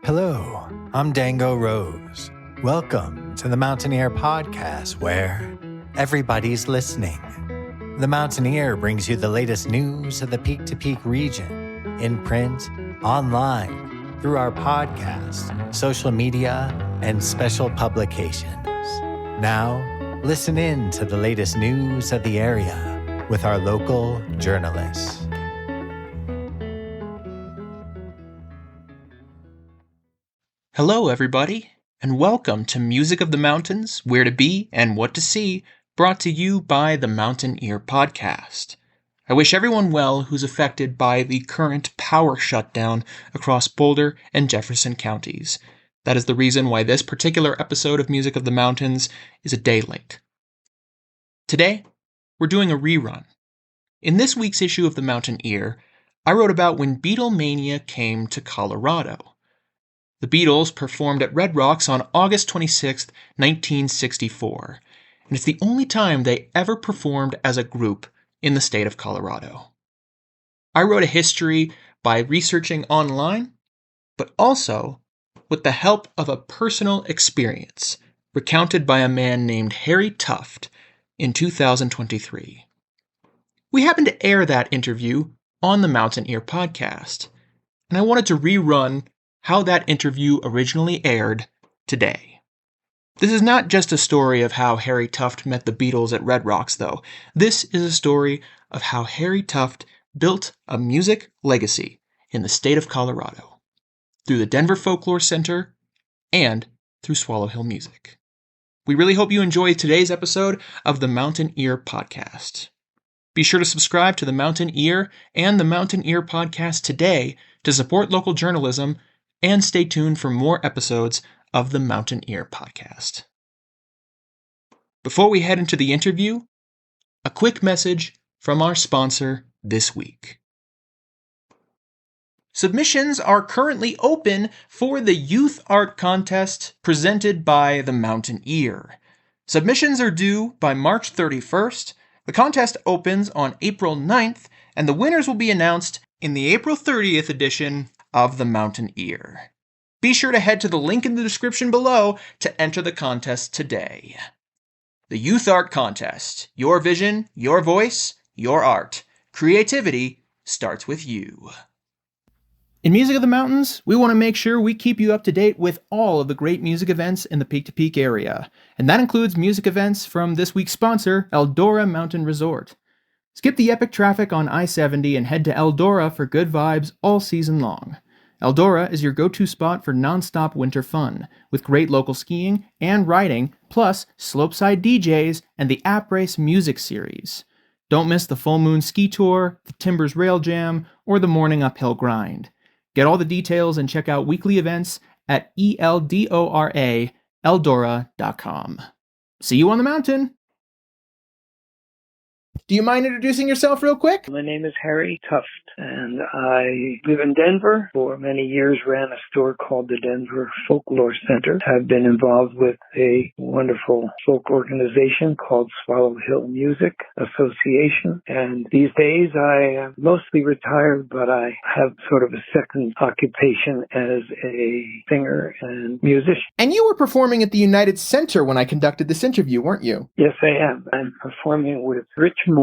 Hello, I'm Dango Rose. Welcome to the Mountaineer Podcast, where everybody's listening. The Mountaineer brings you the latest news of the Peak to Peak region, in print, online, through our podcast, social media, and special publications. Now, listen in to the latest news of the area with our local journalists. Hello, everybody, and welcome to Music of the Mountains, Where to Be and What to See, brought to you by the Mountaineer Podcast. I wish everyone well who's affected by the current power shutdown across Boulder and Jefferson counties. That is the reason why this particular episode of Music of the Mountains is a day late. Today, we're doing a rerun. In this week's issue of the Mountaineer, I wrote about when Beatlemania came to Colorado. The Beatles performed at Red Rocks on August 26, 1964, and it's the only time they ever performed as a group in the state of Colorado. I wrote a history by researching online, but also with the help of a personal experience recounted by a man named Harry Tuft in 2023. We happened to air that interview on the Mountaineer Podcast, and I wanted to rerun how that interview originally aired today. This is not just a story of how Harry Tuft met the Beatles at Red Rocks, though. This is a story of how Harry Tuft built a music legacy in the state of Colorado through the Denver Folklore Center and through Swallow Hill Music. We really hope you enjoy today's episode of the Mountaineer Podcast. Be sure to subscribe to the Mountaineer and the Mountaineer Podcast today to support local journalism, and stay tuned for more episodes of the Mountaineer Podcast. Before we head into the interview, a quick message from our sponsor this week. Submissions are currently open for the Youth Art Contest presented by the Mountaineer. Submissions are due by March 31st. The contest opens on April 9th, and the winners will be announced in the April 30th edition of the Mountaineer. Be sure to head to the link in the description below to enter the contest today. The Youth Art Contest. Your vision, your voice, your art. Creativity starts with you. In Music of the Mountains, we want to make sure we keep you up to date with all of the great music events in the Peak to Peak area, and that includes music events from this week's sponsor, Eldora Mountain Resort. Skip the epic traffic on I-70 and head to Eldora for good vibes all season long. Eldora is your go-to spot for non-stop winter fun, with great local skiing and riding, plus slopeside DJs and the App Race music series. Don't miss the Full Moon Ski Tour, the Timbers Rail Jam, or the Morning Uphill Grind. Get all the details and check out weekly events at eldora.com. See you on the mountain! Do you mind introducing yourself real quick? My name is Harry Tuft, and I live in Denver. For many years ran a store called the Denver Folklore Center. I've been involved with a wonderful folk organization called Swallow Hill Music Association. And these days I am mostly retired, but I have sort of a second occupation as a singer and musician. And you were performing at the United Center when I conducted this interview, weren't you? Yes, I am. I'm performing with Rich Moore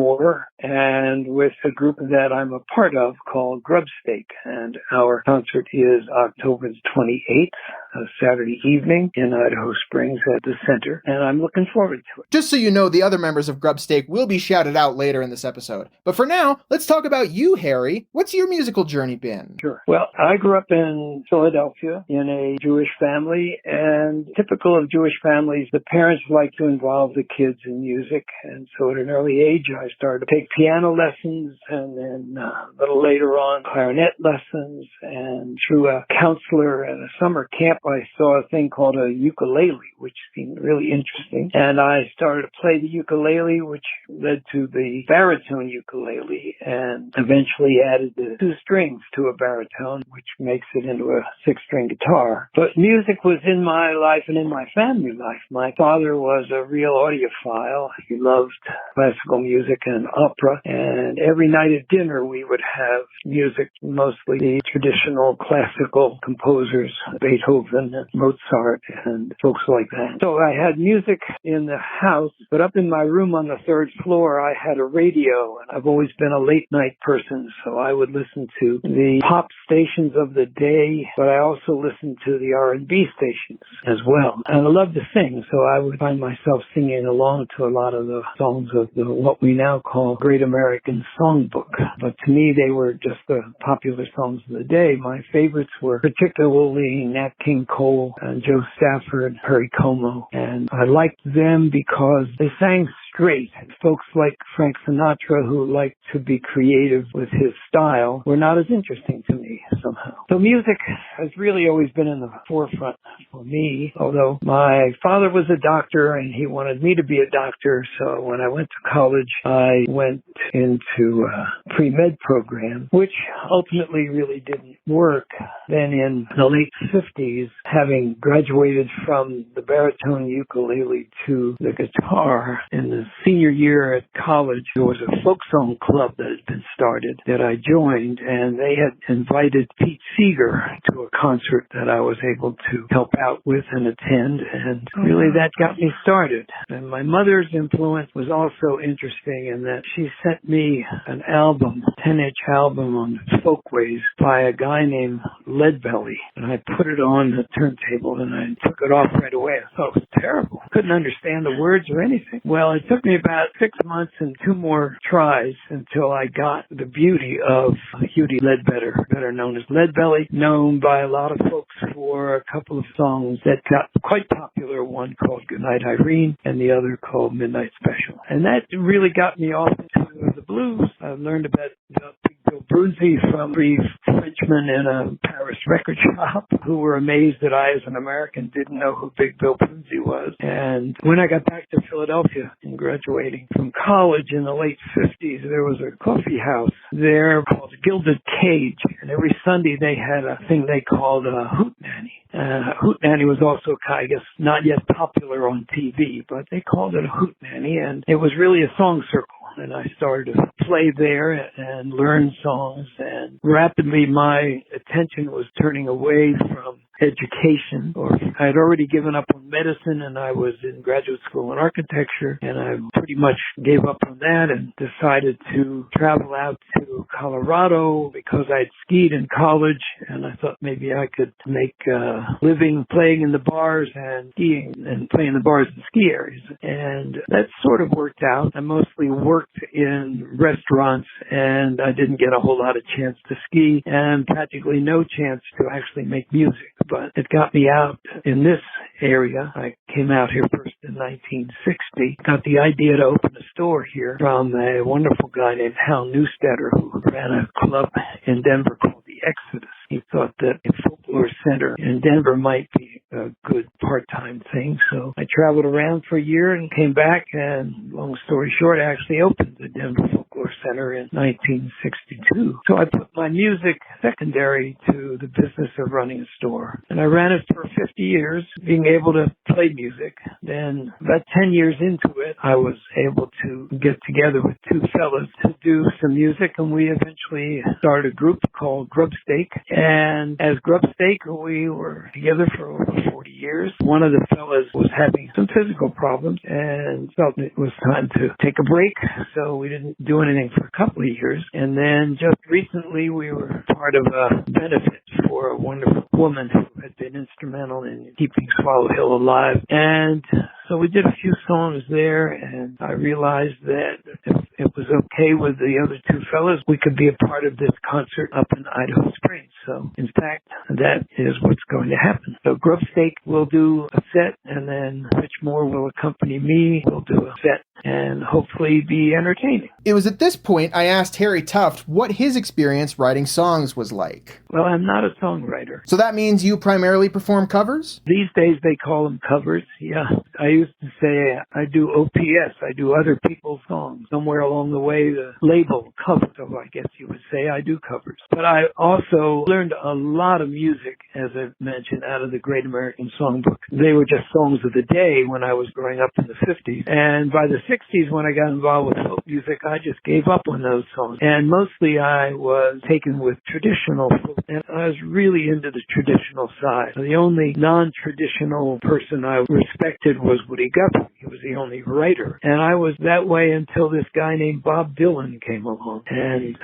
and with a group that I'm a part of called Grubstake. And our concert is October 28th, a Saturday evening in Idaho Springs at the center, and I'm looking forward to it. Just so you know, the other members of Grubstake will be shouted out later in this episode. But for now, let's talk about you, Harry. What's your musical journey been? Sure. Well, I grew up in Philadelphia in a Jewish family, and typical of Jewish families, the parents like to involve the kids in music, and so at an early age, I started to take piano lessons, and then a little later on, clarinet lessons, and through a counselor at a summer camp I saw a thing called a ukulele, which seemed really interesting. And I started to play the ukulele, which led to the baritone ukulele, and eventually added the 2 strings to a baritone, which makes it into a 6-string guitar. But music was in my life and in my family life. My father was a real audiophile. He loved classical music and opera, and every night at dinner we would have music, mostly the traditional classical composers, Beethoven and Mozart and folks like that. So I had music in the house, but up in my room on the 3rd floor I had a radio, and I've always been a late night person, so I would listen to the pop stations of the day, but I also listened to the R&B stations as well. And I love to sing, so I would find myself singing along to a lot of the songs of what we now call Great American Songbook. But to me, they were just the popular songs of the day. My favorites were particularly Nat King Cole and Joe Stafford, Perry Como, and I liked them because they sang straight. Folks like Frank Sinatra, who liked to be creative with his style, were not as interesting to me somehow. So music has really always been in the forefront for me, although my father was a doctor and he wanted me to be a doctor, so when I went to college, I went into a pre-med program, which ultimately really didn't work. Then in the late 50s, having graduated from the baritone ukulele to the guitar, in the senior year at college, there was a folk song club that had been started that I joined, and they had invited Pete Seeger to a concert that I was able to help out with and attend, and really that got me started. And my mother's influence was also interesting in that she sent me an album, 10-inch album on folkways by a guy named Leadbelly, and I put it on the turntable and I took it off right away. I thought it was terrible. Couldn't understand the words or anything. Well, it took me about 6 months and 2 more tries until I got the beauty of Hughie Ledbetter, better known as Leadbelly, known by a lot of folks for a couple of songs that got quite popular, one called Goodnight Irene and the other called Midnight Special. And that really got me off into the blues. I learned about Big Bill Brunsey from 3 Frenchmen in a Paris record shop who were amazed that I, as an American, didn't know who Big Bill Brunsey was. And when I got back to Philadelphia and graduating from college in the late 50s, there was a coffee house there called Gilded Cage, and every Sunday they had a thing they called a hootenanny. Hootenanny was also, I guess, not yet popular on TV, but they called it a hootenanny, and it was really a song circle. And I started to play there and learn songs, and rapidly my attention was turning away from education, or I had already given up on medicine and I was in graduate school in architecture, and I pretty much gave up on that and decided to travel out to Colorado because I'd skied in college, and I thought maybe I could make a living playing in the bars and skiing and playing in the bars and ski areas. And that sort of worked out. I mostly worked in restaurants and I didn't get a whole lot of chance to ski and practically no chance to actually make music. But it got me out in this area. I came out here first in 1960, got the idea to open a store here from a wonderful guy named Hal Newstetter, who ran a club in Denver called the Exodus. He thought that a folklore center in Denver might be a good part-time thing. So I traveled around for a year and came back, and long story short, I actually opened the Denver Folklore Center in 1962. So I put my music secondary to the business of running a store. And I ran it for 50 years, being able to play music. Then about 10 years into it, I was able to get together with 2 fellas to do some music, and we eventually started a group called Grubstake. And as Grubstake, we were together for over 40 years. One of the fellas was having some physical problems and felt it was time to take a break, so we didn't do anything for a couple of years. And then just recently, we were part of a benefit for a wonderful woman who had been instrumental in keeping Swallow Hill alive. And So we did a few songs there, and I realized that if it was okay with the other two fellas, we could be a part of this concert up in Idaho Springs. So, in fact, that is what's going to happen. So Grubstake will do a set, and then Rich Moore will accompany me. We'll do a set and hopefully be entertaining. It was at this point I asked Harry Tuft what his experience writing songs was like. Well, I'm not a songwriter. So that means you primarily perform covers? These days they call them covers, yeah. I used to say I do OPS, I do other people's songs. Somewhere along the way the label cover, so I guess you would say I do covers. But I also learned a lot of music, as I mentioned, out of the Great American Songbook. They were just songs of the day when I was growing up in the 50s. And by the 60s, when I got involved with folk music, I just gave up on those songs. And mostly I was taken with traditional folk, and I was really into the traditional side. The only non-traditional person I respected was Woody Guthrie. He was the only writer. And I was that way until this guy named Bob Dylan came along. And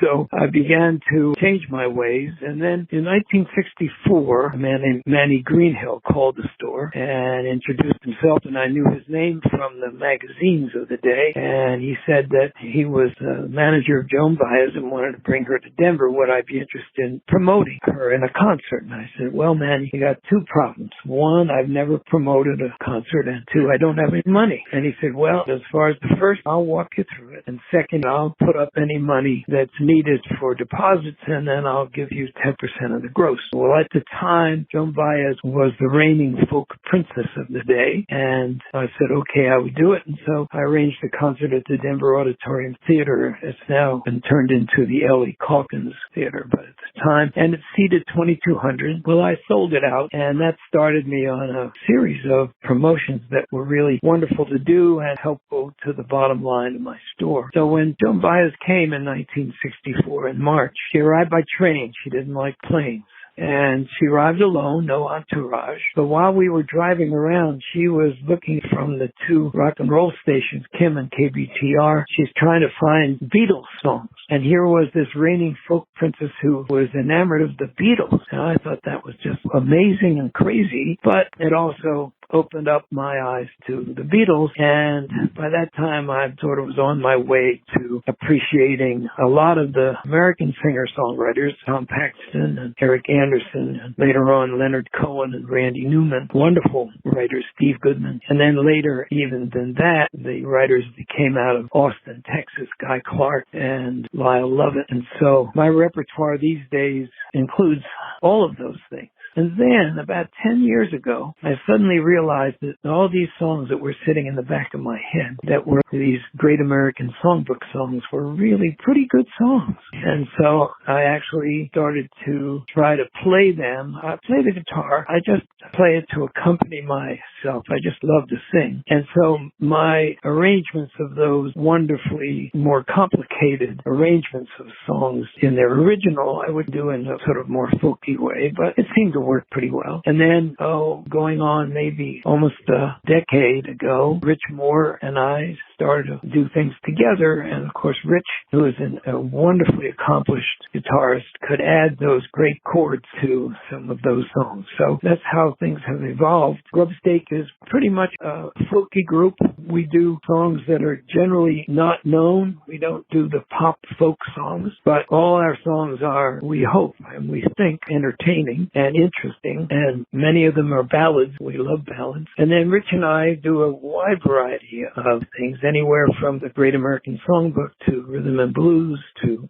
so I began to change my ways. And then in 1964, a man named Manny Greenhill called the store and introduced himself, and I knew his name from the magazines of the day. And he said that he was the manager of Joan Baez and wanted to bring her to Denver. Would I be interested in promoting her in a concert? And I said, well, Manny, you got two problems. One, I've never promoted a concert, and two, I don't have any money. And he said, well, as far as the first, I'll walk you through it. And second, I'll put up any money that's needed for deposits, and then I'll give you 10% of the gross. Well, at the time, Joan Baez was the reigning folk princess of the day, and I said, okay, I would do it. And so I arranged the concert at the Denver Auditorium Theater. It's now been turned into the L.E. Calkins Theater, but at the time, and it seated 2,200. Well, I sold it out, and that started me on a series of promotions that were really wonderful to do and helpful to the bottom line of my store. So when Joan Baez came in 1964 in March, she arrived by train. She didn't like planes. And she arrived alone, no entourage. But while we were driving around, she was looking from the two rock and roll stations, Kim and KBTR. She's trying to find Beatles songs. And here was this reigning folk princess who was enamored of the Beatles. And I thought that was just amazing and crazy. But it also opened up my eyes to the Beatles, and by that time I sort of was on my way to appreciating a lot of the American singer-songwriters, Tom Paxton and Eric Anderson, and later on Leonard Cohen and Randy Newman, wonderful writers, Steve Goodman. And then later, even than that, the writers that came out of Austin, Texas, Guy Clark and Lyle Lovett. And so my repertoire these days includes all of those things. And then, about 10 years ago, I suddenly realized that all these songs that were sitting in the back of my head, that were these Great American Songbook songs, were really pretty good songs. And so I actually started to try to play them. I play the guitar. I just play it to accompany myself. I just love to sing. And so my arrangements of those wonderfully more complicated arrangements of songs in their original, I would do in a sort of more folky way, but it seemed to work pretty well. And then, going on maybe almost a decade ago, Rich Moore and I started to do things together. And of course, Rich, who is a wonderfully accomplished guitarist, could add those great chords to some of those songs. So that's how things have evolved. Grubstake is pretty much a folky group. We do songs that are generally not known. We don't do the pop folk songs, but all our songs are, we hope and we think, entertaining and interesting, and many of them are ballads. We love ballads. And then Rich and I do a wide variety of things, anywhere from the Great American Songbook to rhythm and blues to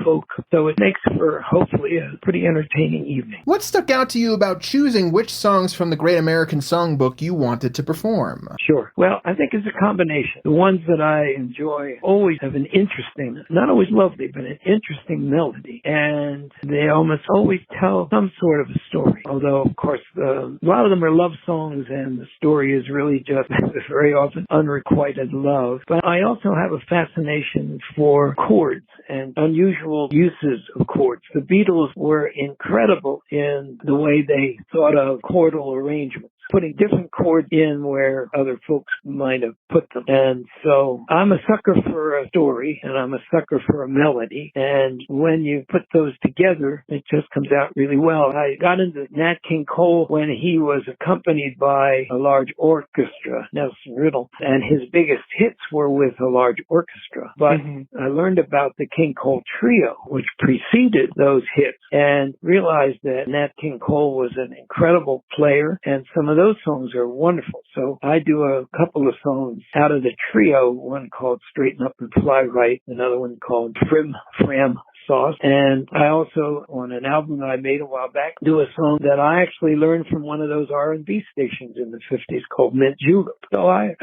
folk. So it makes for, hopefully, a pretty entertaining evening. What stuck out to you about choosing which songs from the Great American Songbook you wanted to perform? Sure. Well, I think it's a combination. The ones that I enjoy always have an interesting, not always lovely, but an interesting melody. And they almost always tell some sort of a story. Although, of course, a lot of them are love songs, and the story is really just very often unrequited love. But I also have a fascination for chords and unusual uses of chords. The Beatles were incredible in the way they thought of chordal arrangements. putting different chords in where other folks might have put them. And so I'm a sucker for a story, and I'm a sucker for a melody. And when you put those together, it just comes out really well. I got into Nat King Cole when he was accompanied by a large orchestra, Nelson Riddle, and his biggest hits were with a large orchestra. But I learned about the King Cole Trio, which preceded those hits, and realized that Nat King Cole was an incredible player, and some of those songs are wonderful. So I do a couple of songs out of the trio, one called Straighten Up and Fly Right, another one called Frim Fram Sauce. And I also, on an album that I made a while back, do a song that I actually learned from one of those R&B stations in the 50s called Mint Julep. So I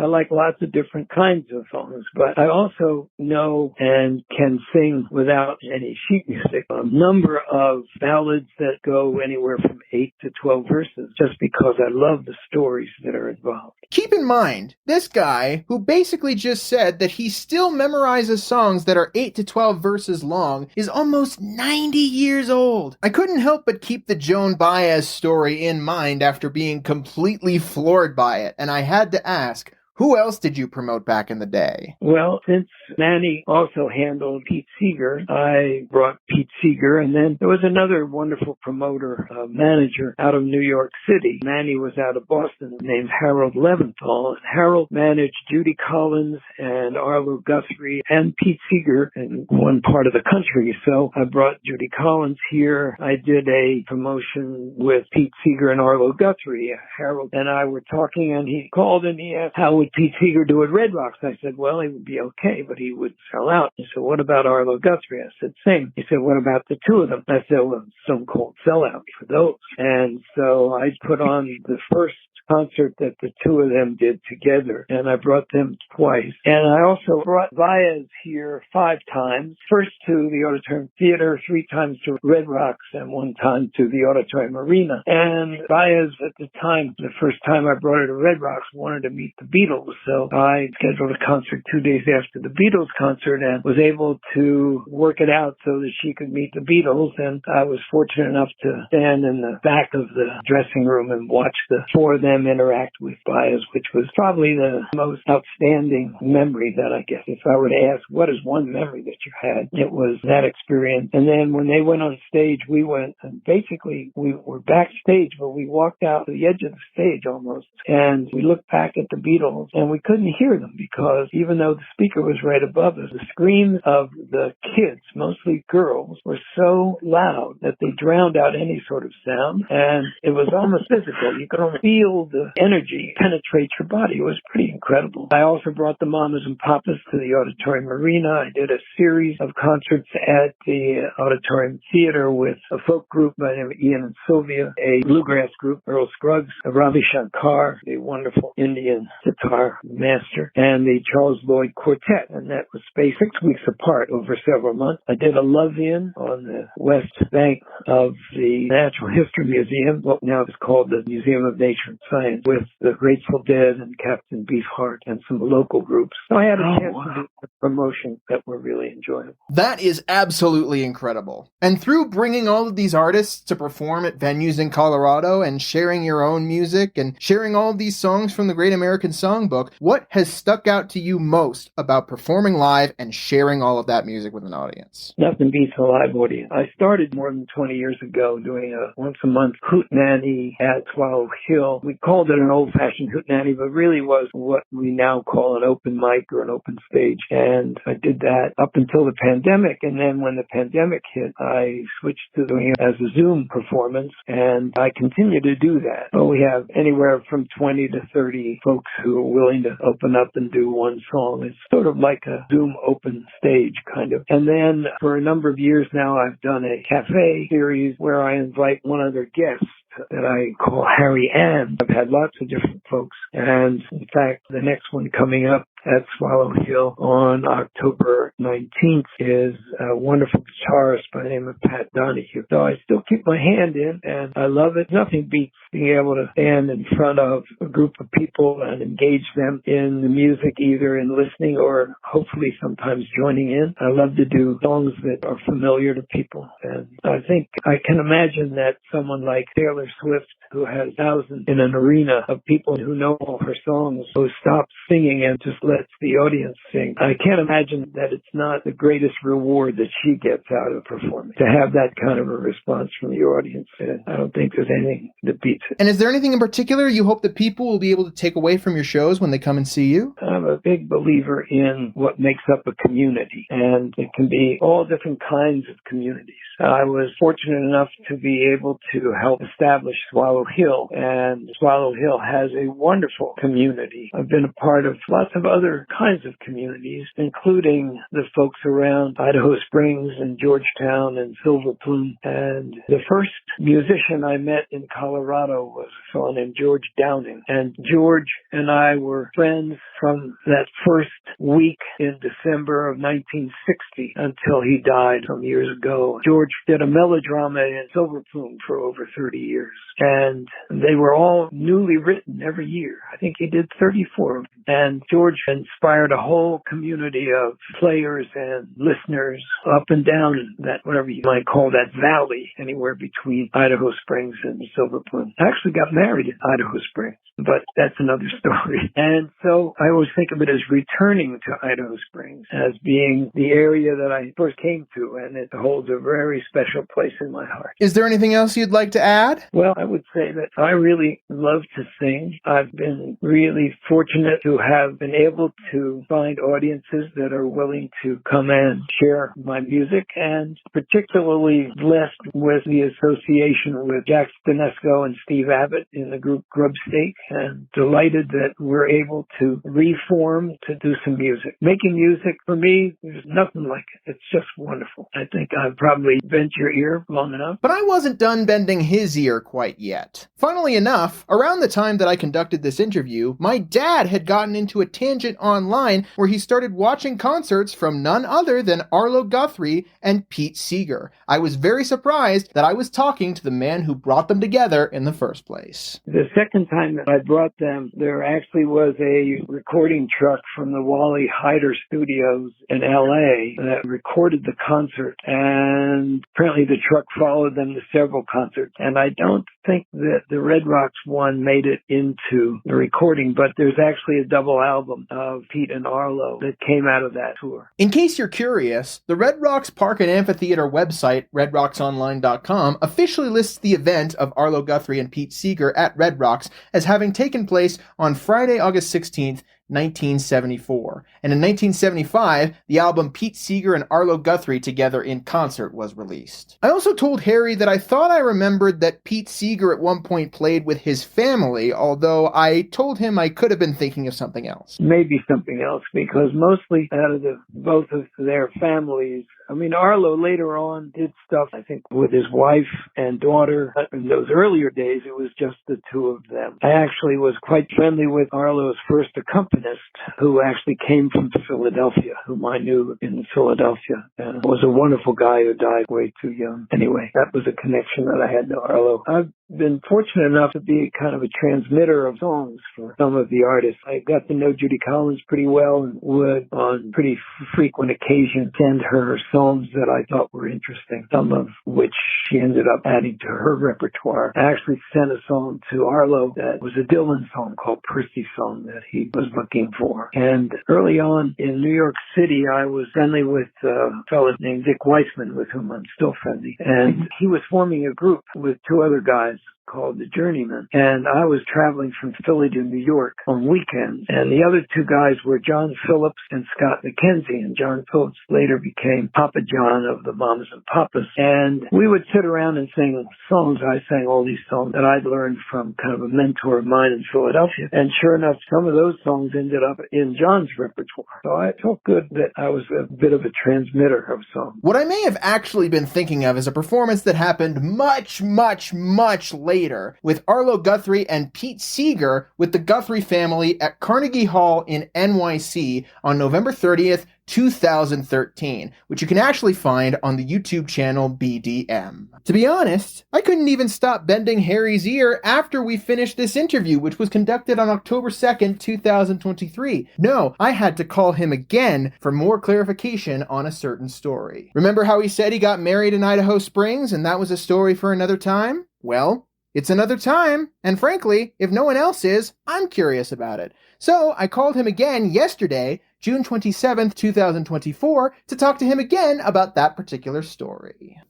like lots of different kinds of songs, but I also know and can sing without any sheet music a number of ballads that go anywhere from 8 to 12 verses, just because I love the stories that are involved. Keep in mind, this guy, who basically just said that he still memorizes songs that are 8 to 12 verses long, is almost 90 years old. I couldn't help but keep the Joan Baez story in mind after being completely floored by it, and I had to ask, who else did you promote back in the day? Well, since Manny also handled Pete Seeger, I brought Pete Seeger, and then there was another wonderful promoter, manager out of New York City. Manny was out of Boston, named Harold Leventhal, and Harold managed Judy Collins and Arlo Guthrie and Pete Seeger in one part of the country. So I brought Judy Collins here. I did a promotion with Pete Seeger and Arlo Guthrie. Harold and I were talking, and he called and he asked, how would Pete Seeger do at Red Rocks? I said, well, he would be okay, but he would sell out. He said, what about Arlo Guthrie? I said, same. He said, what about the two of them? I said, well, stone-cold sellout for those. And so I put on the first concert that the two of them did together, and I brought them twice. And I also brought Baez here 5 times, first to the Auditorium Theater, 3 times to Red Rocks, and 1 time to the Auditorium Arena. And Baez, at the time, the first time I brought her to Red Rocks, wanted to meet the Beatles, so I scheduled a concert 2 days after the Beatles concert and was able to work it out so that she could meet the Beatles. And I was fortunate enough to stand in the back of the dressing room and watch the 4 of them interact with Baez, which was probably the most outstanding memory that I guess. If I were to ask, what is one memory that you had? It was that experience. And then when they went on stage, we went, and basically we were backstage, but we walked out to the edge of the stage almost, and we looked back at the Beatles, and we couldn't hear them because even though the speaker was right above us, the screams of the kids, mostly girls, were so loud that they drowned out any sort of sound, and it was almost physical. You could almost feel the energy penetrate your body. It was pretty incredible. I also brought the Mamas and Papas to the Auditorium Arena. I did a series of concerts at the Auditorium Theater with a folk group by the name of Ian and Sylvia, a bluegrass group, Earl Scruggs, a Ravi Shankar, a wonderful Indian sitar master, and the Charles Lloyd Quartet, and that was spaced 6 weeks apart over several months. I did a love-in on the west bank of the Natural History Museum, what now is called the Museum of Nature and Science, with the Grateful Dead and Captain Beefheart and some local groups. So I had a chance to do a promotion that were really enjoyable. That is absolutely incredible. And through bringing all of these artists to perform at venues in Colorado and sharing your own music and sharing all of these songs from the Great American Songbook, what has stuck out to you most about performing live and sharing all of that music with an audience? Nothing beats a live audience. I started more than 20 years ago doing a once-a-month hootenanny at Swallow Hill. We called it an old-fashioned hootenanny, but really was what we now call an open mic or an open stage. And I did that up until the pandemic, and then when the pandemic hit, I switched to doing it as a Zoom performance, and I continue to do that. But we have anywhere from 20 to 30 folks who are willing to open up and do one song. It's sort of like a Zoom open stage, kind of. And then for a number of years now, I've done a cafe series where I invite one other guest that I call Harry and I've had lots of different folks. And in fact, the next one coming up at Swallow Hill on October 19th is a wonderful guitarist by the name of Pat Donahue. So I still keep my hand in, and I love it. Nothing beats being able to stand in front of a group of people and engage them in the music, either in listening or hopefully sometimes joining in. I love to do songs that are familiar to people, and I think I can imagine that someone like Taylor Swift, who has thousands in an arena of people who know all her songs, who stops singing and just lets the audience sing. I can't imagine that it's not the greatest reward that she gets out of performing, to have that kind of a response from the audience. And I don't think there's anything that beats it. And is there anything in particular you hope that people will be able to take away from your shows when they come and see you? I'm a big believer in what makes up a community, and it can be all different kinds of communities. I was fortunate enough to be able to help establish Swallow Hill, and Swallow Hill has a wonderful community. I've been a part of lots of other kinds of communities, including the folks around Idaho Springs and Georgetown and Silver Plume. And the first musician I met in Colorado was a fellow named George Downing. And George and I were friends from that first week in December of 1960 until he died some years ago. George did a melodrama in Silver Plume for over 30 years. And they were all newly written every year. I think he did 34 of them. And George inspired a whole community of players and listeners up and down that, whatever you might call that valley, anywhere between Idaho Springs and Silver Plume. I actually got married in Idaho Springs, but that's another story. And so I always think of it as returning to Idaho Springs as being the area that I first came to, and it holds a very special place in my heart. Is there anything else you'd like to add? Well, I would say that I really love to sing. I've been really fortunate to have been able to find audiences that are willing to come and share my music, and particularly blessed with the association with Jack Stanesco and Steve Abbott in the group Grubstake, and delighted that we're able to reform to do some music. Making music, for me, there's nothing like it. It's just wonderful. I think I've probably bent your ear long enough. But I wasn't done bending his ear quite yet. Funnily enough, around the time that I conducted this interview, my dad had gotten into a tangent online where he started watching concerts from none other than Arlo Guthrie and Pete Seeger. I was very surprised that I was talking to the man who brought them together in the first place. The second time that I brought them, there actually was a recording truck from the Wally Hyder Studios in L.A. that recorded the concert, and apparently the truck followed them to several concerts. And I don't think that the Red Rocks one made it into the recording, but there's actually a double album of Pete and Arlo that came out of that tour. In case you're curious, the Red Rocks Park and Amphitheater website, redrocksonline.com, officially lists the event of Arlo Guthrie and Pete Seeger at Red Rocks as having taken place on Friday, August 16th, 1974. And in 1975, the album Pete Seeger and Arlo Guthrie Together in Concert was released. I also told Harry that I thought I remembered that Pete Seeger at one point played with his family, although I told him I could have been thinking of something else. Maybe something else, because mostly out of both of their families, I mean, Arlo later on did stuff, I think, with his wife and daughter. In those earlier days, it was just the two of them. I actually was quite friendly with Arlo's first accompanist, who actually came from Philadelphia, whom I knew in Philadelphia, and was a wonderful guy who died way too young. Anyway, that was a connection that I had to Arlo. I've been fortunate enough to be kind of a transmitter of songs for some of the artists. I got to know Judy Collins pretty well and would, on pretty frequent occasion, send her songs that I thought were interesting, some of which she ended up adding to her repertoire. I actually sent a song to Arlo that was a Dylan song called Percy Song that he was looking for. And early on in New York City, I was friendly with a fellow named Dick Weissman, with whom I'm still friendly. And he was forming a group with two other guys called the Journeymen. And I was traveling from Philly to New York on weekends. And the other two guys were John Phillips and Scott McKenzie. And John Phillips later became Papa John of the Mamas and Papas. And we would sit around and sing songs. I sang all these songs that I'd learned from kind of a mentor of mine in Philadelphia. And sure enough, some of those songs ended up in John's repertoire. So I felt good that I was a bit of a transmitter of songs. What I may have actually been thinking of is a performance that happened much later Later with Arlo Guthrie and Pete Seeger with the Guthrie family at Carnegie Hall in NYC on November 30th, 2013, which you can actually find on the YouTube channel BDM. To be honest, I couldn't even stop bending Harry's ear after we finished this interview, which was conducted on October 2nd, 2023. No, I had to call him again for more clarification on a certain story. Remember how he said he got married in Idaho Springs and that was a story for another time? Well, it's another time, and frankly, if no one else is, I'm curious about it. So I called him again yesterday, June 27th, 2024, to talk to him again about that particular story.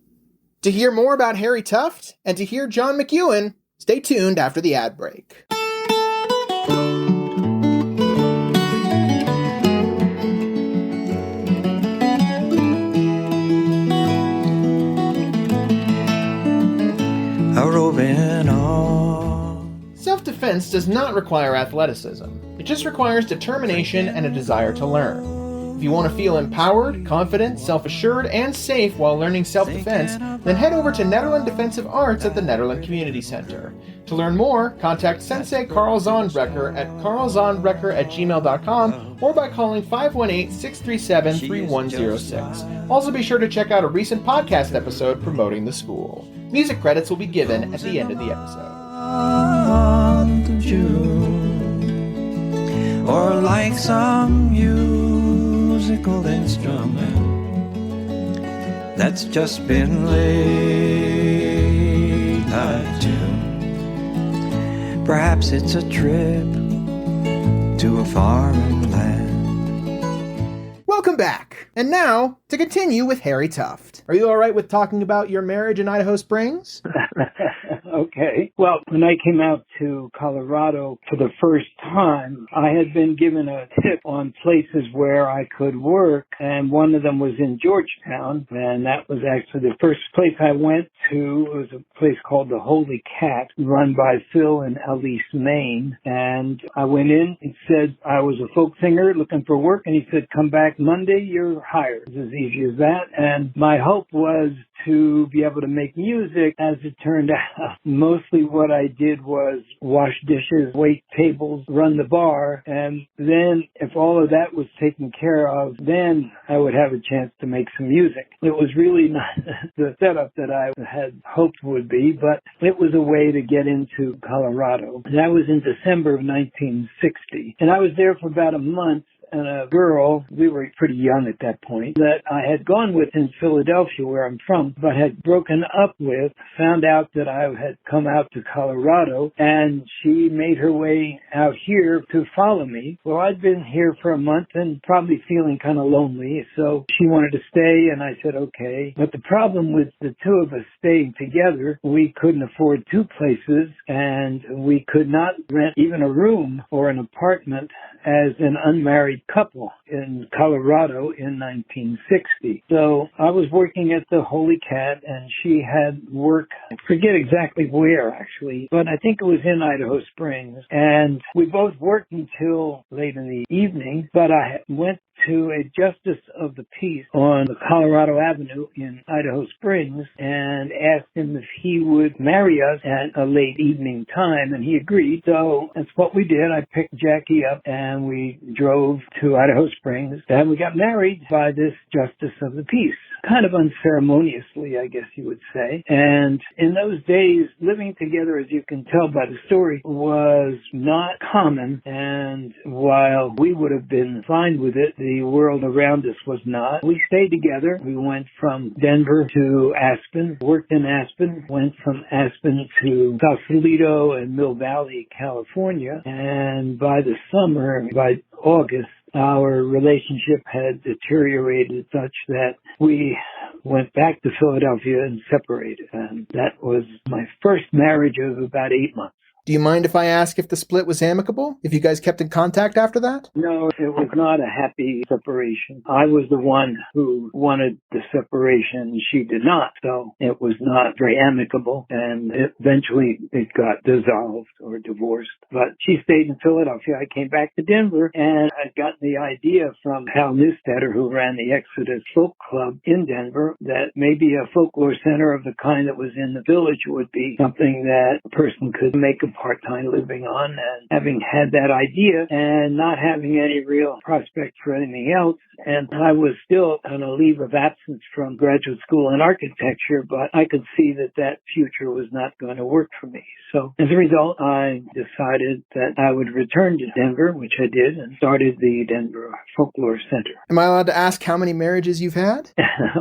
To hear more about Harry Tuft and to hear John McEwen, stay tuned after the ad break. A roving on. Self-defense does not require athleticism. It just requires determination and a desire to learn. If you want to feel empowered, confident, self-assured, and safe while learning self-defense, then head over to Nederland Defensive Arts at the Nederland Community Center. To learn more, contact Sensei Carl Zondrecker at carlzondrecker@gmail.com or by calling 518-637-3106. Also be sure to check out a recent podcast episode promoting the school. Music credits will be given at the end of the episode. Or like some musical instrument that's just been laid to. Perhaps it's a trip to a foreign land. Welcome back. And now, to continue with Harry Tuft. Are you alright with talking about your marriage in Idaho Springs? Okay. Well, when I came out to Colorado for the first time, I had been given a tip on places where I could work, and one of them was in Georgetown, and that was actually the first place I went to. It was a place called the Holy Cat, run by Phil in Elise, Maine, and I went in and said I was a folk singer looking for work, and he said, come back Monday, you're hired. It was as easy as that, and my hope was to be able to make music. As it turned out, mostly what I did was wash dishes, wait tables, run the bar, and then if all of that was taken care of, then I would have a chance to make some music. It was really not the setup that I had hoped would be, but it was a way to get into Colorado. That was in December of 1960, and I was there for about a month. And a girl, we were pretty young at that point, that I had gone with in Philadelphia, where I'm from, but had broken up with, found out that I had come out to Colorado, and she made her way out here to follow me. Well, I'd been here for a month and probably feeling kind of lonely, so she wanted to stay, and I said, okay. But the problem with the two of us staying together, we couldn't afford two places, and we could not rent even a room or an apartment as an unmarried couple in Colorado in 1960. So I was working at the Holy Cat, and she had work, I forget exactly where actually, but I think it was in Idaho Springs. And we both worked until late in the evening, but I went to a justice of the peace on the Colorado Avenue in Idaho Springs and asked him if he would marry us at a late evening time, and he agreed. So that's what we did. I picked Jackie up and we drove to Idaho Springs, and we got married by this justice of the peace. Kind of unceremoniously, I guess you would say. And in those days, living together, as you can tell by the story, was not common. And while we would have been fine with it, the world around us was not. We stayed together. We went from Denver to Aspen, worked in Aspen, went from Aspen to Sausalito and Mill Valley, California. And by the summer, by August, our relationship had deteriorated such that we went back to Philadelphia and separated. And that was my first marriage of about 8 months. Do you mind if I ask if the split was amicable? If you guys kept in contact after that? No, it was not a happy separation. I was the one who wanted the separation. She did not. So it was not very amicable. And eventually it got dissolved or divorced. But she stayed in Philadelphia. I came back to Denver, and I'd gotten the idea from Hal Newstetter, who ran the Exodus Folk Club in Denver, that maybe a folklore center of the kind that was in the village would be something that a person could make a part-time living on. And having had that idea and not having any real prospect for anything else, and I was still on a leave of absence from graduate school in architecture, but I could see that that future was not going to work for me. So as a result, I decided that I would return to Denver, which I did, and started the Denver Folklore Center. Am I allowed to ask how many marriages you've had?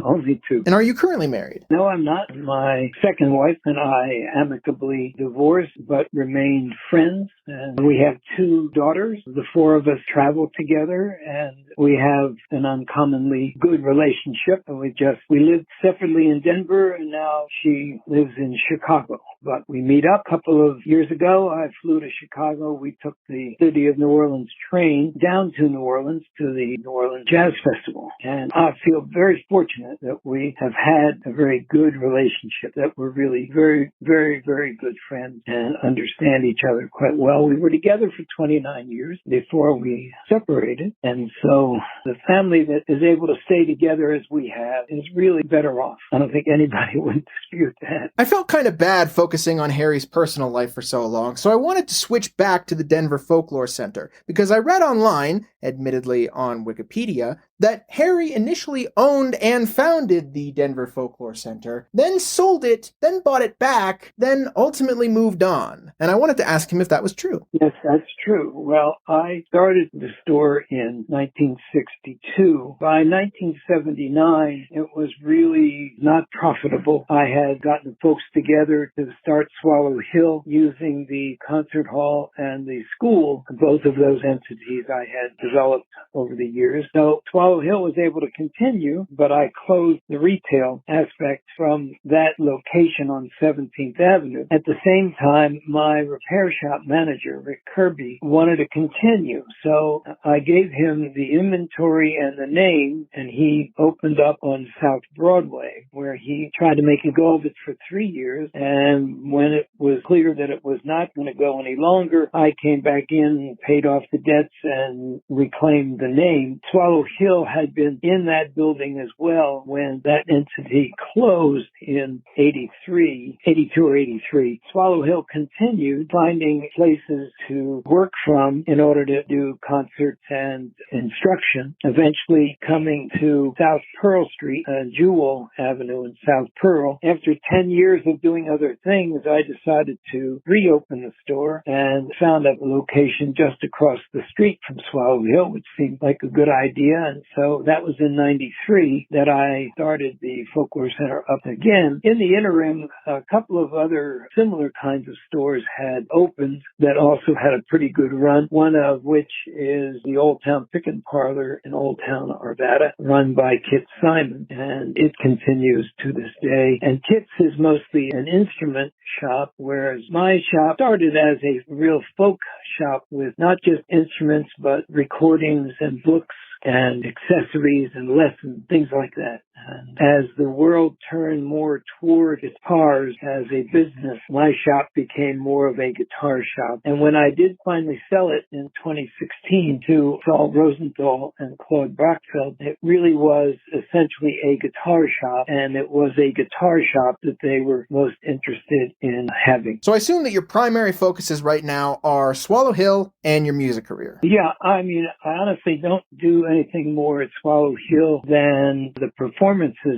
Only 2. And are you currently married? No, I'm not. My second wife and I amicably divorced, but remained friends. And we have 2 daughters. The 4 of us travel together, and we have an uncommonly good relationship. And we lived separately in Denver, and now she lives in Chicago. But we meet up. A couple of years ago, I flew to Chicago. We took the City of New Orleans train down to New Orleans to the New Orleans Jazz Festival. And I feel very fortunate that we have had a very good relationship, that we're really very, very, very good friends and understand each other quite well. We were together for 29 years before we separated. And so the family that is able to stay together as we have is really better off. I don't think anybody would dispute that. I felt kind of bad focusing on Harry's personal life for so long, so I wanted to switch back to the Denver Folklore Center, because I read online, admittedly on Wikipedia, that Harry initially owned and founded the Denver Folklore Center, then sold it, then bought it back, then ultimately moved on. And I wanted to ask him if that was true. Yes, that's true. Well, I started the store in 1962. By 1979, it was really not profitable. I had gotten folks together to start Swallow Hill using the concert hall and the school. Both of those entities I had developed over the years. So Swallow Hill was able to continue, but I closed the retail aspect from that location on 17th Avenue. At the same time, my repair shop manager, Rick Kirby, wanted to continue. So I gave him the inventory and the name, and he opened up on South Broadway, where he tried to make a go of it for 3 years. And when it was clear that it was not going to go any longer, I came back in, paid off the debts, and reclaimed the name. Swallow Hill had been in that building as well when that entity closed in 82 or 83. Swallow Hill continued finding places to work from in order to do concerts and instruction, eventually coming to South Pearl Street, Jewel Avenue in South Pearl. After 10 years of doing other things, I decided to reopen the store and found a location just across the street from Swallow Hill, which seemed like a good idea. And so that was in 93 that I started the Folklore Center up again. In the interim, a couple of other similar kinds of stores had opened that also had a pretty good run, one of which is the Old Town Pick and Parlor in Old Town, Arvada, run by Kit Simon, and it continues to this day. And Kit's is mostly an instrument shop, whereas my shop started as a real folk shop with not just instruments, but recordings and books and accessories and lessons, things like that. And as the world turned more toward guitars as a business, my shop became more of a guitar shop. And when I did finally sell it in 2016 to Saul Rosenthal and Claude Brockfeld, it really was essentially a guitar shop, and it was a guitar shop that they were most interested in having. So I assume that your primary focuses right now are Swallow Hill and your music career. Yeah, I mean, I honestly don't do anything more at Swallow Hill than the performances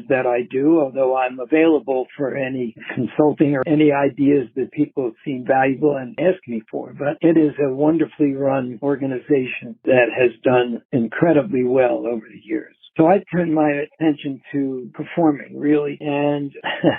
that I do, although I'm available for any consulting or any ideas that people seem valuable and ask me for. But it is a wonderfully run organization that has done incredibly well over the years. So I turned my attention to performing, really. And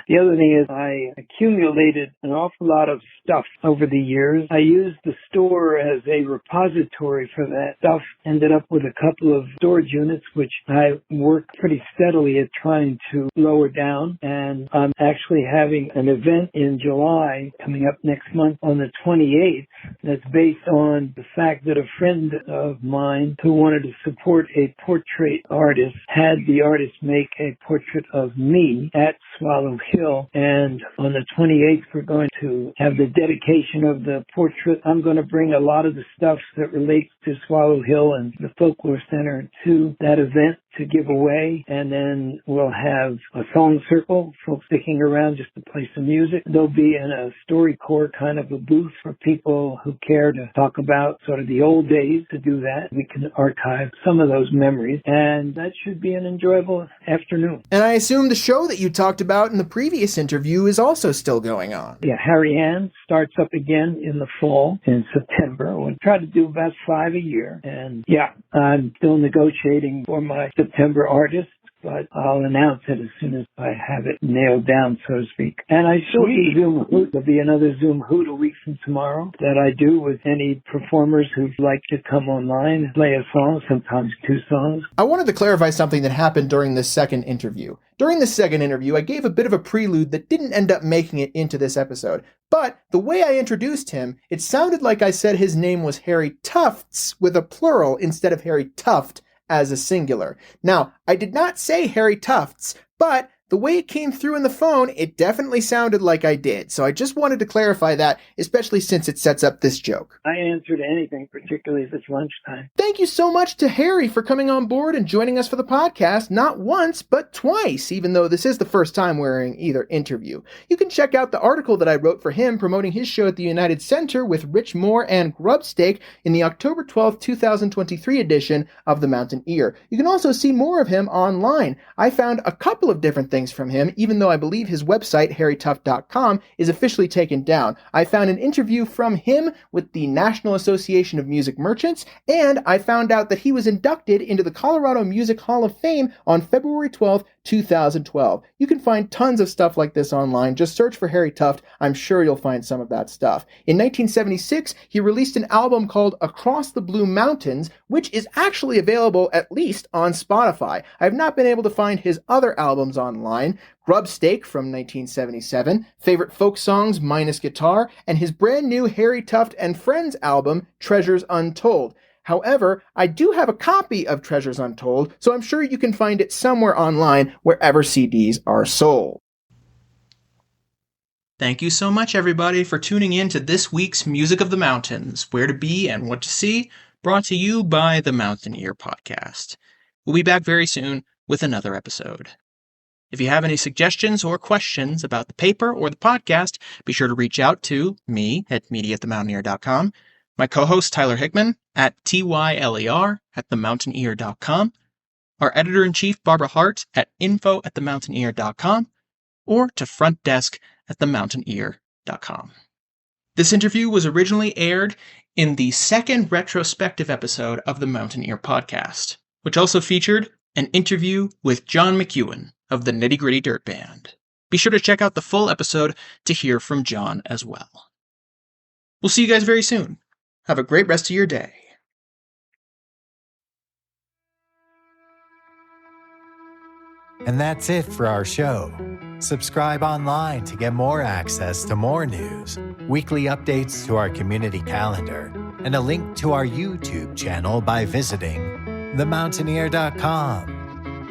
the other thing is I accumulated an awful lot of stuff over the years. I used the store as a repository for that stuff. Ended up with a couple of storage units, which I worked pretty steadily at trying to lower down. And I'm actually having an event in July coming up next month on the 28th that's based on the fact that a friend of mine who wanted to support a portrait artist had the artist make a portrait of me at Swallow Hill. And on the 28th, we're going to have the dedication of the portrait. I'm going to bring a lot of the stuff that relates to Swallow Hill and the Folklore Center to that event to give away. And then we'll have a song circle, folks sticking around just to play some music. There'll be in a StoryCorps kind of a booth for people who care to talk about sort of the old days to do that. We can archive some of those memories, and that should be an enjoyable afternoon. And I assume the show that you talked about in the previous interview is also still going on. Yeah, Harry Ann starts up again in the fall, in September. We'll try to do about 5 a year. And yeah, I'm still negotiating for my September artist, but I'll announce it as soon as I have it nailed down, so to speak. And I still do Zoom Hoot. There'll be another Zoom Hoot a week from tomorrow that I do with any performers who'd like to come online and play a song, sometimes 2 songs. I wanted to clarify something that happened during this second interview. During this second interview, I gave a bit of a prelude that didn't end up making it into this episode. But the way I introduced him, it sounded like I said his name was Harry Tufts with a plural instead of Harry Tuft as a singular. Now, I did not say Harry Tufts, but the way it came through in the phone, it definitely sounded like I did. So I just wanted to clarify that, especially since it sets up this joke. I answer to anything, particularly if it's lunchtime. Thank you so much to Harry for coming on board and joining us for the podcast, not once, but twice, even though this is the first time we're in either interview. You can check out the article that I wrote for him promoting his show at the United Center with Rich Moore and Grubstake in the October 12th, 2023 edition of The Mountain Ear. You can also see more of him online. I found a couple of different things from him, even though I believe his website, harrytuft.com, is officially taken down. I found an interview from him with the National Association of Music Merchants, and I found out that he was inducted into the Colorado Music Hall of Fame on February 12th, 2012. You can find tons of stuff like this online. Just search for Harry Tuft. I'm sure you'll find some of that stuff. In 1976, he released an album called Across the Blue Mountains, which is actually available at least on Spotify. I've not been able to find his other albums online. Grubstake from 1977, Favorite Folk Songs minus Guitar, and his brand new Harry Tuft and Friends album, Treasures Untold. However, I do have a copy of Treasures Untold, so I'm sure you can find it somewhere online wherever CDs are sold. Thank you so much, everybody, for tuning in to this week's Music of the Mountains, Where to Be and What to See, brought to you by the Mountain Ear Podcast. We'll be back very soon with another episode. If you have any suggestions or questions about the paper or the podcast, be sure to reach out to me at media@themountaineer.com, my co-host Tyler Hickman at tyler@themountaineer.com, our editor-in-chief Barbara Hardt at info@themountaineer.com, or to frontdesk@themountaineer.com. This interview was originally aired in the second retrospective episode of the Mountain Ear Podcast, which also featured an interview with John McEwen of the Nitty Gritty Dirt Band. Be sure to check out the full episode to hear from John as well. We'll see you guys very soon. Have a great rest of your day. And that's it for our show. Subscribe online to get more access to more news, weekly updates to our community calendar, and a link to our YouTube channel by visiting themountaineer.com.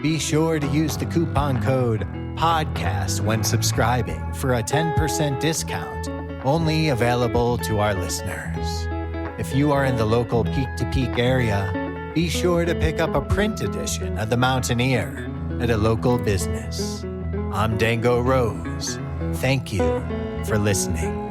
Be sure to use the coupon code PODCAST when subscribing for a 10% discount, only available to our listeners. If you are in the local Peak-to-Peak area, be sure to pick up a print edition of The Mountain Ear at a local business. I'm Dango Rose. Thank you for listening.